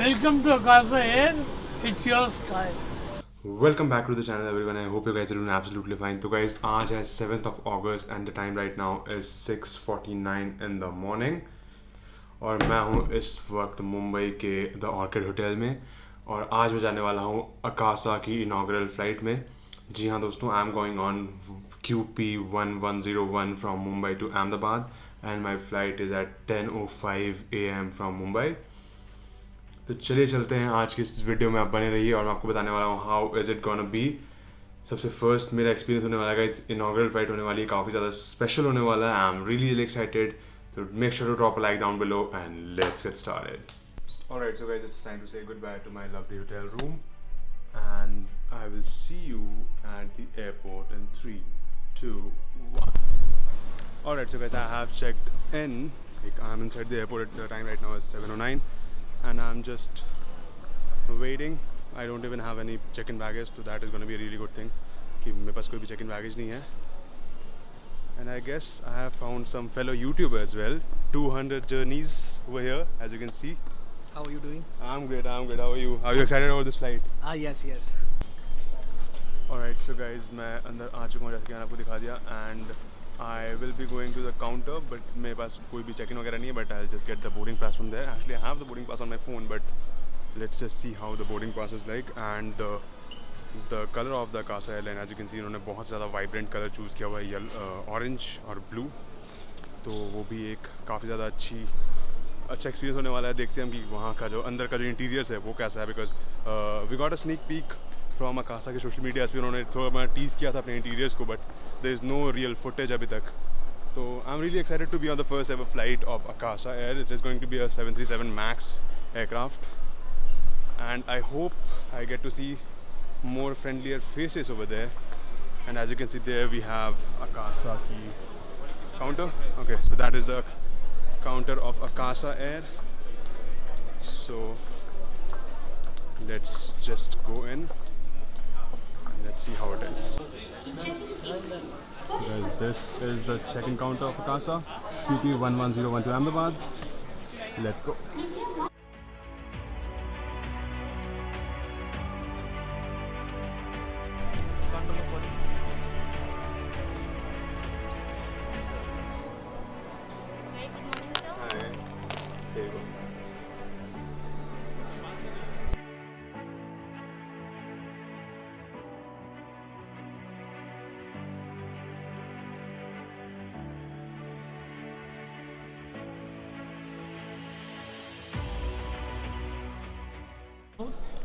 Welcome to AKASA Air. It's your sky. Welcome back to the channel everyone. I hope you guys are doing absolutely fine. So guys, आज है 7th of August and the time right now is 6:49 in the morning. और मैं हूँ इस वक्त मुंबई के the orchid hotel में और आज मैं जाने वाला हूँ अकासा की इनाग्रल फ्लाइट में. जी हाँ दोस्तों, I am going on QP1101 from Mumbai to Ahmedabad and my flight is at 10:05 AM फ्रॉम मुंबई. तो चलिए चलते हैं. आज की इस वीडियो में आप बने रहिए और मैं आपको बताने वाला हूँ how is it gonna be. सबसे फर्स्ट मेरा एक्सपीरियंस होने वाला है, इनाग्रल फ्लाइट होने वाली है, काफ़ी ज़्यादा स्पेशल होने वाला है. आई am really excited. So make sure to drop a like down below and let's get started. Alright, so guys, it's time to say goodbye to my lovely hotel room and I will see you at the airport in 3, 2, 1. Alright, so guys, I have checked in. Like, I'm inside the airport. The time right now is 7:09 and I'm just waiting. I don't even have any check-in baggage, so that is going to be a really good thing कि मेरे पास कोई भी check-in baggage नहीं है. And I guess I have found some fellow YouTubers as well. 200 journeys over here, as you can see. How are you doing? I'm great. I'm great. How are you? Are you excited about this flight? Yes. Alright, so guys, मैं अंदर आ चुका हूँ जैसे कि मैंने आपको दिखा दिया. And I will be going to the counter, but मेरे पास कोई भी check-in वगैरह नहीं है. But I'll just get the boarding pass from there. Actually, I have the boarding pass on my phone, but let's just see how the boarding pass is like. And the color of the AKASA airline, as you can see, इन्होंने बहुत ज़्यादा vibrant colour choose किया हुआ है, orange और blue. तो वो भी एक काफ़ी ज़्यादा अच्छा एक्सपीरियंस होने वाला है. देखते हैं हम कि वहाँ का जो अंदर का जो इंटीरियर्स है वो कैसा है. Because we got a sneak peek from AKASA के सोशल मीडियाज़ पे. उन्होंने थोड़ा टीज़ किया था अपने इंटीरियर्स को, but there is no real footage अभी तक. तो I am really excited to be on the first ever flight of AKASA air. It is going to be a 737 MAX aircraft and I hope I get to see more friendlier faces over there. And as you can see there, we have AKASA ki counter. Okay, so that is the counter of AKASA Air. So let's just go in and let's see how it is. Guys, this is the check-in counter of AKASA QP1101 to Ahmedabad. Let's go.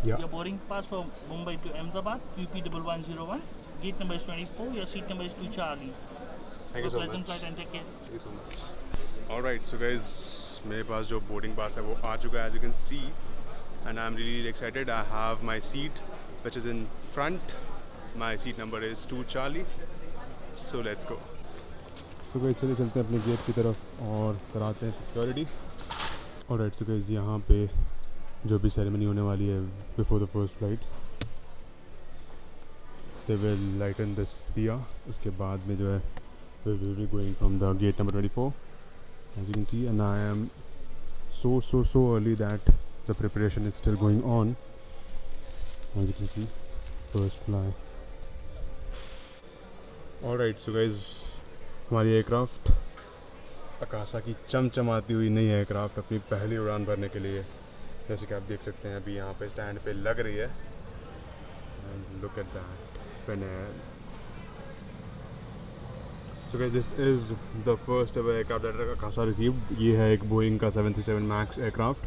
Yeah. Your boarding pass from Mumbai to Ahmedabad, QP1101. Gate number is 24. Your seat number is 2 Charlie. Thank you so Pleasant much. flight and take care. Thank you so much. Alright, so guys, मेरे पास जो boarding pass है वो आ चुका है, as you can see, and I'm really excited. I have my seat, which is in front. My seat number is 2 Charlie. So let's go. So guys, चलिए चलते हैं अपने गेट की तरफ और कराते हैं सिक्योरिटी. Alright, so guys, यहाँ पे जो भी सेरेमनी होने वाली है before the first flight, they will lighten this diya. उसके बाद में जो है we will be going from the gate number 24, as you can see. And I am so early that the preparation is still going on. As you can see, first fly. Alright, so guys, हमारी aircraft AKASA की चमचमाती हुई नई aircraft अपनी पहली उड़ान भरने के लिए, जैसे कि आप देख सकते हैं, अभी यहाँ पे स्टैंड पे लग रही है. And look at that final. So guys, this is the first ever aircraft that AKASA received. ये है एक बोइंग का 737 MAX एयरक्राफ्ट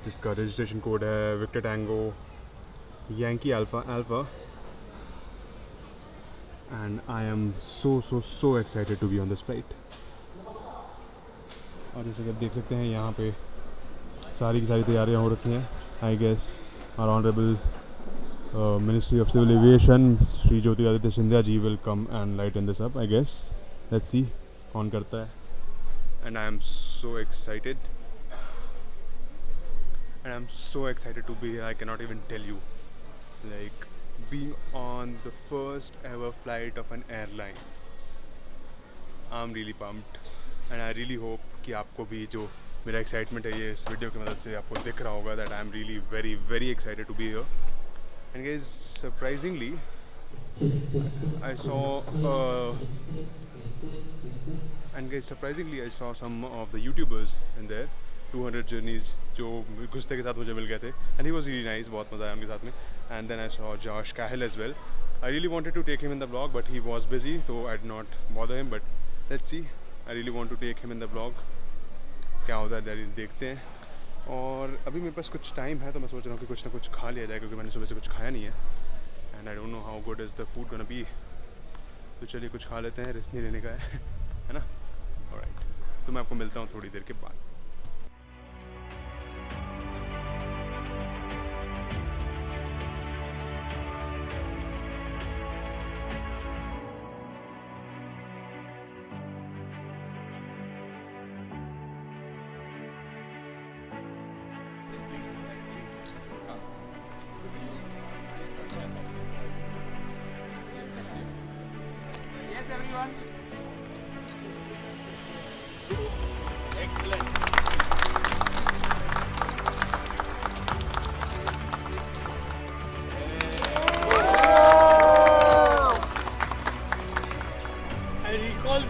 जिसका रजिस्ट्रेशन कोड है Victor Tango Yankee Alpha. And I am so excited to be on this flight. और जैसे कि आप देख सकते हैं, यहाँ पे सारी की सारी तैयारियाँ हो रखी हैं. I guess our honourable ministry of civil aviation Shri Jyotiraditya Scindia ji will come and light in this up. I guess let's see कौन करता है. And I am so excited to be here. I can not even tell you, like being on the first ever flight of an airline. I am really pumped and I really hope कि आपको भी जो मेरा excitement है ये इस video की मदद से आपको दिख रहा होगा that I am really very very excited to be here. And guys surprisingly I saw some of the YouTubers in there, 200 journeys जो गुस्ते के साथ मुझे मिल गए थे, and he was really nice, बहुत मज़ा आया उनके साथ में. And then I saw Josh Cahill as well. I really wanted to take him in the vlog, but he was busy, so I did not bother him. But let's see. I really want to take him in the vlog. क्या होता है देखते हैं. और अभी मेरे पास कुछ time है तो मैं सोच रहा हूँ कि कुछ ना कुछ खा लिया जाए, क्योंकि मैंने सुबह से कुछ खाया नहीं है. And I don't know how good is the food gonna be. तो चलिए कुछ खा लेते हैं, रिस्क नहीं लेने का है ना. Alright, तो मैं आपको मिलता हूँ थोड़ी देर के बाद.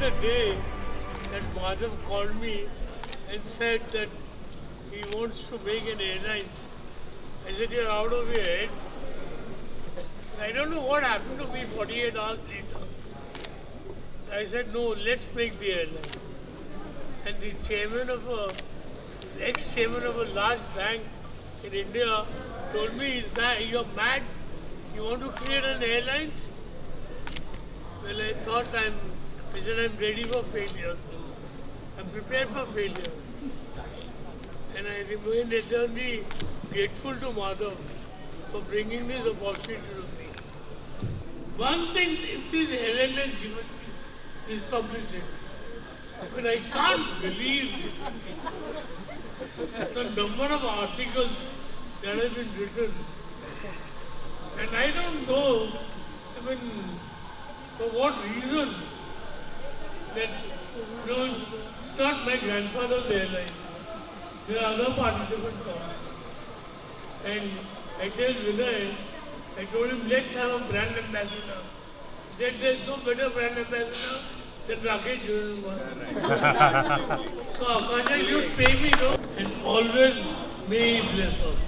The day that Madhav called me and said that he wants to make an airline. I said, you're out of your head. I don't know what happened to me 48 hours later. I said, no, let's make the airline. And the ex-chairman of a large bank in India told me, you're mad? You want to create an airline? Well, I thought I said, I'm ready for failure. I'm prepared for failure. And I remain eternally grateful to Madhav for bringing this opportunity to me. One thing, if this LL has given me, is publicity. But I can't believe the number of articles that have been written. And I don't know, for what reason. That, it's not my grandfather's airline. There are other participants also. And I tell Vinay, I told him, let's have a brand ambassador. He said, there's no better brand ambassador than Rakesh Jhunjhunwala. So AKASA should pay me, and always may he bless us.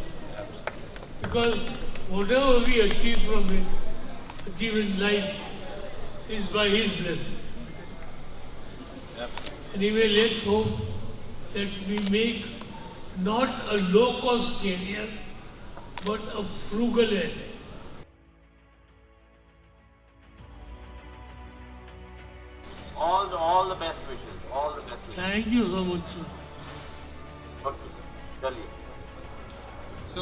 Because whatever we achieve in life is by his blessing. Anyway, let's hope that we make not a low-cost carrier, but a frugal airline. All the best wishes. All the best wishes. Thank you so much, sir. Okay. Chaliye. So,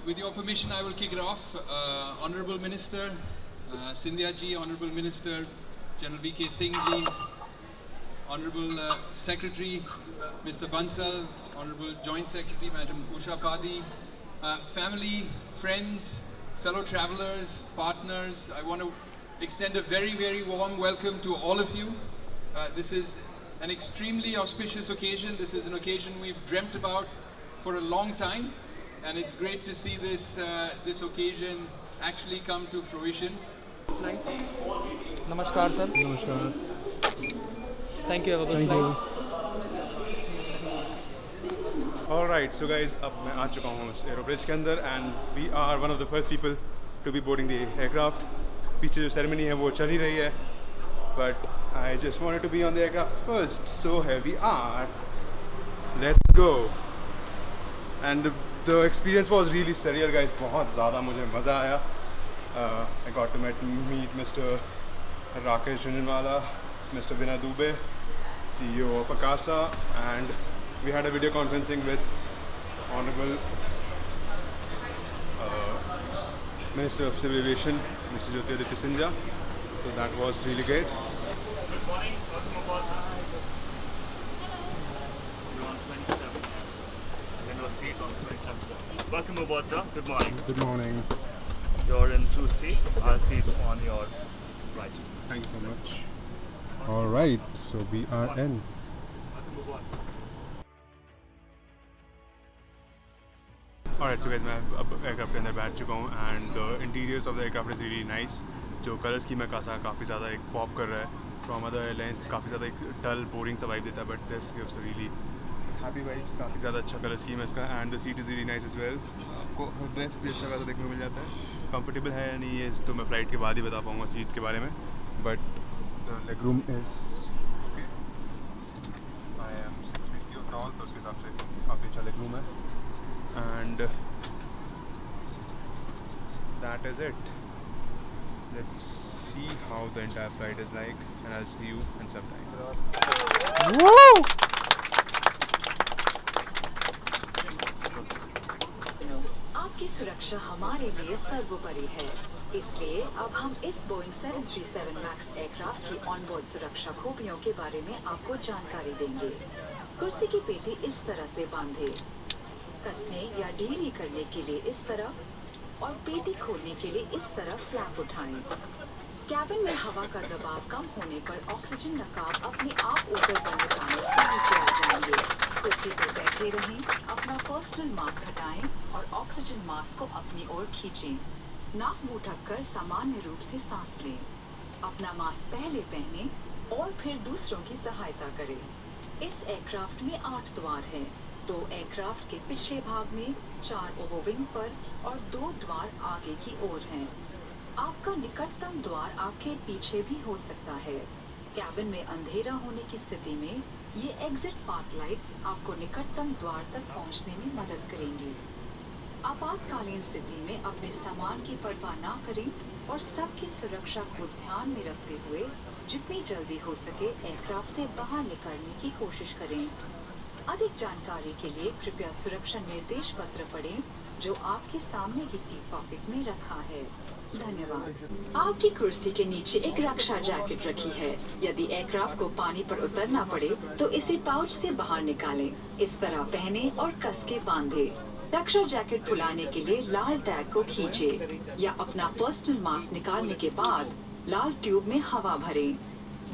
with your permission, I will kick it off. Honorable Minister Sindhya ji, Honorable Minister General V.K. Singh ji, Honorable Secretary Mr. Bansal, Honorable Joint Secretary Madam Usha Padi, family, friends, fellow travelers, partners, I want to extend a very, very warm welcome to all of you. This is an extremely auspicious occasion. This is an occasion we've dreamt about for a long time, and it's great to see this occasion actually come to fruition. नमस्कार sir. नमस्कार. Thank you. Thank you. Alright, so guys, अब मैं आ चुका हूँ इस aerobridge के अंदर and we are one of the first people to be boarding the aircraft. पीछे जो ceremony है वो चल ही रही है, but I just wanted to be on the aircraft first, so here we are. Let's go. And the experience was really surreal, guys. बहुत ज़्यादा मुझे मज़ा आया. I got to meet Mr. Rakesh Jhunjhunwala, Mr. Vinay Dubey, CEO of AKASA, and we had a video conferencing with Honorable Minister of Civil Aviation, Mr. Jyotiraditya Sindhya. So that was really great. Good morning. Welcome aboard, sir. You're on 27, yes. And then your seat on 27. Welcome aboard, sir. Good morning. Good morning. You're in 2C. I'll seat on your right. Thank you so much. Alright, so we are in. Welcome aboard. Alright, so guys, मैं अब aircraft के अंदर बैठ चुका हूँ and the interiors of the aircraft is really nice. जो colour scheme है AKASA काफ़ी ज़्यादा एक पॉप कर रहा है फ्रॉम अदर एयरलाइंस. काफ़ी ज़्यादा एक डल बोरिंग सा वाइब देता है, but this gives a really happy vibes. काफ़ी ज़्यादा अच्छा कलर स्कीम है इसका and the seat is really nice as well. आपको ड्रेस भी अच्छा खासा देखने को मिल जाता है. कंफर्टेबल है या नहीं ये तो मैं फ़्लाइट के बाद ही बता पाऊँगा सीट के बारे में, but the leg room is okay. I am 6 feet tall, तो उसके हिसाब से काफ़ी अच्छा लेग रूम है and that is it. Let's see how the entire flight is like and I'll see you in some time. Woo! आपकी सुरक्षा हमारे लिए सर्वोपरि है, इसलिए अब हम इस बोइंग 737 मैक्स एयरक्राफ्ट की ऑनबोर्ड सुरक्षा खूबियों के बारे में आपको जानकारी देंगे. कुर्सी की पेटी इस तरह से बांधे, कसने या ढीली करने के लिए इस तरफ और पेटी खोलने के लिए इस तरफ फ्लैप उठाएं. कैबिन में हवा का दबाव कम होने पर ऑक्सीजन नकाब अपने आप ऊपर बंद करने से नीचे आ जाएंगे. कुर्सी पर बैठे रहें, अपना पर्सनल मास्क हटाएं और ऑक्सीजन मास्क को अपनी ओर खींचें. नाक मुंह ढककर सामान्य रूप से सांस लें. अपना मास्क पहले पहने और फिर दूसरों की सहायता करें. इस एयरक्राफ्ट में 8 द्वार हैं. 2 एयरक्राफ्ट के पिछले भाग में, 4 ओवरविंग पर और 2 द्वार आगे की ओर हैं. आपका निकटतम द्वार आपके पीछे भी हो सकता है. कैबिन में अंधेरा होने की स्थिति में ये एग्जिट पाथ लाइट्स आपको निकटतम द्वार तक पहुंचने में मदद करेंगी. आपातकालीन स्थिति में अपने सामान की परवाह न करें और सबकी सुरक्षा को ध्यान में रखते हुए जितनी जल्दी हो सके एयरक्राफ्ट से बाहर निकलने की कोशिश करें. अधिक जानकारी के लिए कृपया सुरक्षा निर्देश पत्र पढ़ें जो आपके सामने की सीट पॉकेट में रखा है. धन्यवाद. आपकी कुर्सी के नीचे एक रक्षा जैकेट रखी है. यदि एयरक्राफ्ट को पानी पर उतरना पड़े तो इसे पाउच से बाहर निकालें. इस तरह पहने और कस के बांधे. रक्षा जैकेट फुलाने के लिए लाल टैग को खींचे या अपना पर्सनल मास्क निकालने के बाद लाल ट्यूब में हवा भरें.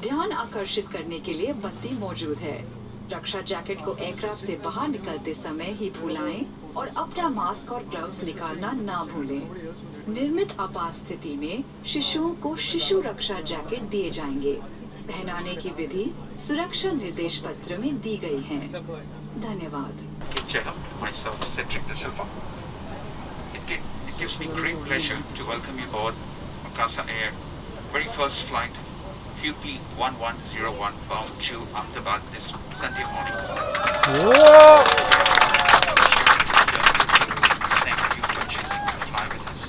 ध्यान आकर्षित करने के लिए बत्ती मौजूद है. रक्षा जैकेट को एयरक्राफ्ट से बाहर निकलते समय ही फुलाएं और अपना मास्क और ग्लव्स निकालना ना भूलें. निर्मित आपात स्थिति में शिशुओं को शिशु रक्षा जैकेट दिए जाएंगे. पहनाने की विधि सुरक्षा निर्देश पत्र में दी गई है. धन्यवाद. Myself, Cedric De Silva. It gives me great pleasure to welcome you aboard AKASA Air, very first flight, QP1101, bound to Ahmedabad this Sunday morning. Thank you for choosing to fly with us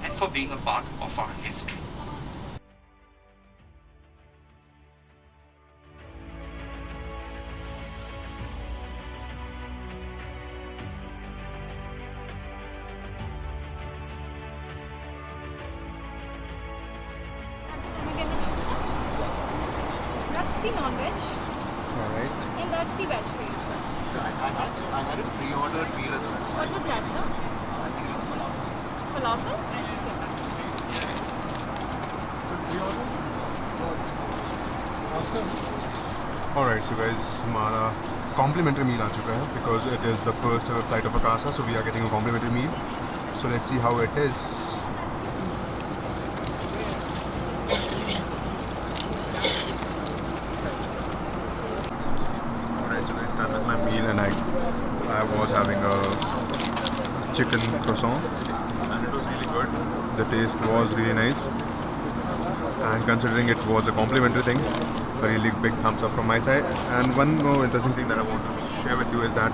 and for being a part of our history. That's the non-veg Alright. and that's the veg for you, sir. I had a pre-ordered meal as well. What was that, sir? I think it was falafel. Falafel? I'll just get back to you. Alright, so guys, हमारा complimentary meal आ चुका है because it is the first ever flight of AKASA, so we are getting a complimentary meal. So let's see how it is. Alright, so guys, done with my meal and I was having a chicken croissant and it was really good. The taste was really nice. And considering it was a complimentary thing, a really big thumbs up from my side. And one more interesting thing that I want to share with you is that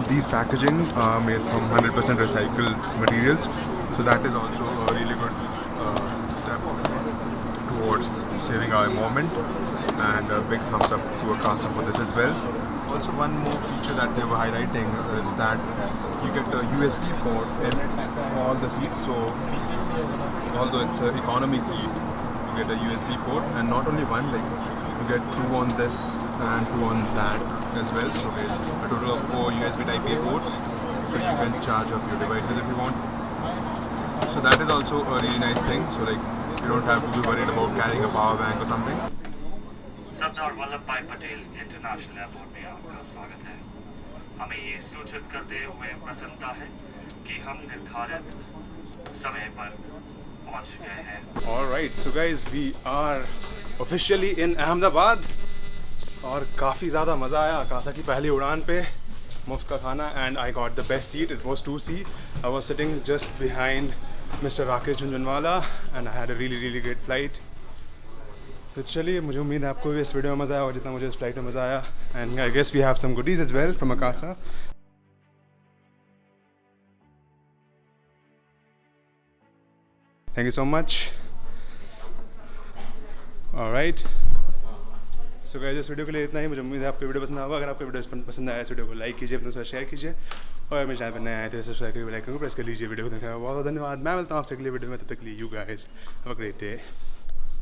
these packaging are made from 100% recycled materials, so that is also a really good step towards saving our environment, and a big thumbs up to AKASA for this as well. Also, one more feature that they were highlighting is that you get a USB port in all the seats, so although it's an economy seat, you get a USB port, and not only one, like you get 2 on this and 2 on that as well, so there's a total of 4 USB type A ports, so you can charge up your devices if you want. So that is also a really nice thing, so like you don't have to be worried about carrying a power bank or something. Sardar Vallabh भाई Patel international airport में आपका स्वागत है. हमें ये सूचित करते हुए प्रसन्नता है कि हम निर्धारित समय पर पहुंच गए हैं। Alright, so guys, we are officially in Ahmedabad और काफ़ी ज़्यादा मज़ा आया आकाशा की पहली उड़ान पे, मुफ्त का खाना, and I got the best seat. It was 2C. I was sitting just behind mister Rakesh Jhunjhunwala and I had a really great flight. तो चलिए, मुझे उम्मीद है आपको भी इस वीडियो में मज़ा आया और जितना मुझे इस फ्लाइट में मज़ा आया. And I guess we have some goodies as well from AKASA. Thank you so much. All right. So guys, इस वीडियो के लिए इतना ही. मुझे उम्मीद है आपको वीडियो पसंद आएगा. अगर आपको वीडियो पसंद आया इस वीडियो को लाइक कीजिए, अपने साथ शेयर कीजिए, और मेरे चैनल पर नए आए थे सब्सक्राइब करके बेल आइकन को प्रेस कर लीजिए. वीडियो को देखने का बहुत धन्यवाद. मैं मिलता हूँ आपसे अगली वीडियो में. तब तक के लिए you guys have a great day.